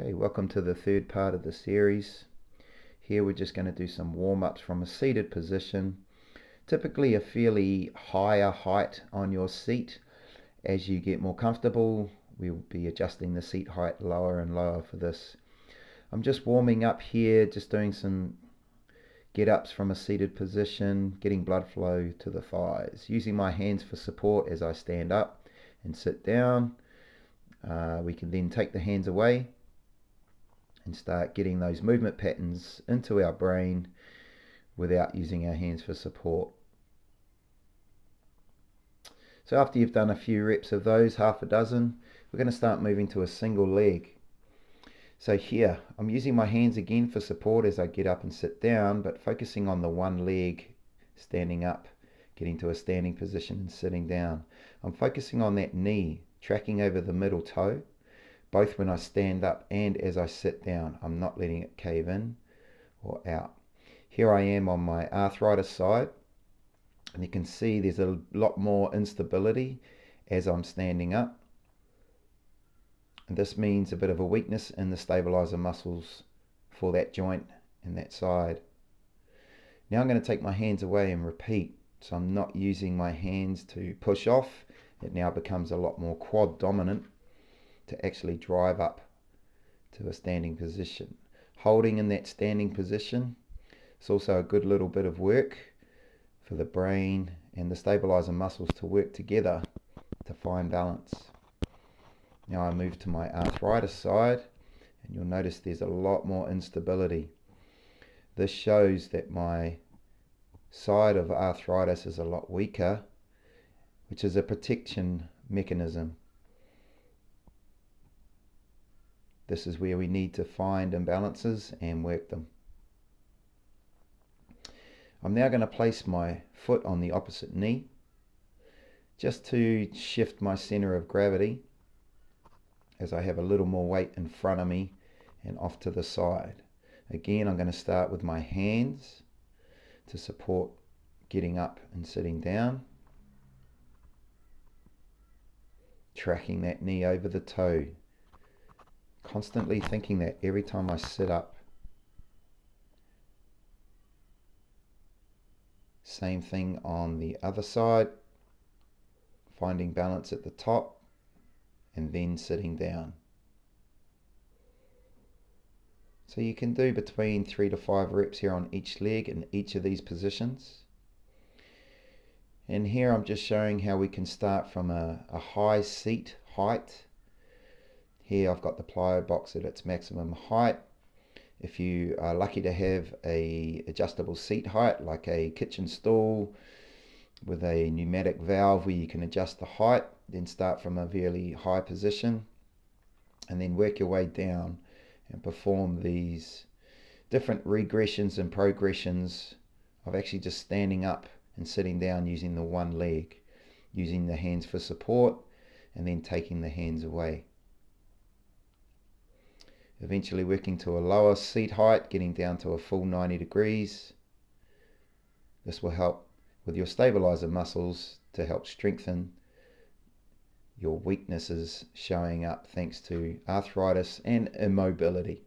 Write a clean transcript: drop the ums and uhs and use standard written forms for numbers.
Okay, welcome to the third part of the series. Here we're just going to do some warm-ups from a seated position. Typically a fairly higher height on your seat. As you get more comfortable, we'll be adjusting the seat height lower and lower for this. I'm just warming up here, just doing some get-ups from a seated position, getting blood flow to the thighs, using my hands for support as I stand up and sit down. We can then take the hands away and start getting those movement patterns into our brain without using our hands for support. So after you've done a few reps of those, half a dozen, we're going to start moving to a single leg. So here, I'm using my hands again for support as I get up and sit down, but focusing on the one leg, standing up, getting to a standing position and sitting down. I'm focusing on that knee, tracking over the middle toe, both when I stand up and as I sit down. I'm not letting it cave in or out. Here I am on my arthritis side, and you can see there's a lot more instability as I'm standing up. And this means a bit of a weakness in the stabilizer muscles for that joint and that side. Now I'm going to take my hands away and repeat. So I'm not using my hands to push off. It now becomes a lot more quad dominant to actually drive up to a standing position. Holding in that standing position, it's also a good little bit of work for the brain and the stabilizer muscles to work together to find balance. Now I move to my arthritis side, and you'll notice there's a lot more instability. This shows that my side of arthritis is a lot weaker, which is a protection mechanism. This is where we need to find imbalances and work them. I'm now going to place my foot on the opposite knee, just to shift my center of gravity as I have a little more weight in front of me and off to the side. Again, I'm going to start with my hands to support getting up and sitting down, tracking that knee over the toe, constantly thinking that every time I sit up. Same thing on the other side, finding balance at the top and then sitting down. So you can do between 3 to 5 reps here on each leg in each of these positions. And here I'm just showing how we can start from a high seat height. Here I've got the plyo box at its maximum height. If you are lucky to have a adjustable seat height like a kitchen stool with a pneumatic valve where you can adjust the height, then start from a fairly high position and then work your way down and perform these different regressions and progressions of actually just standing up and sitting down using the one leg, using the hands for support and then taking the hands away. Eventually working to a lower seat height, getting down to a full 90 degrees. This will help with your stabilizer muscles to help strengthen your weaknesses showing up thanks to arthritis and immobility.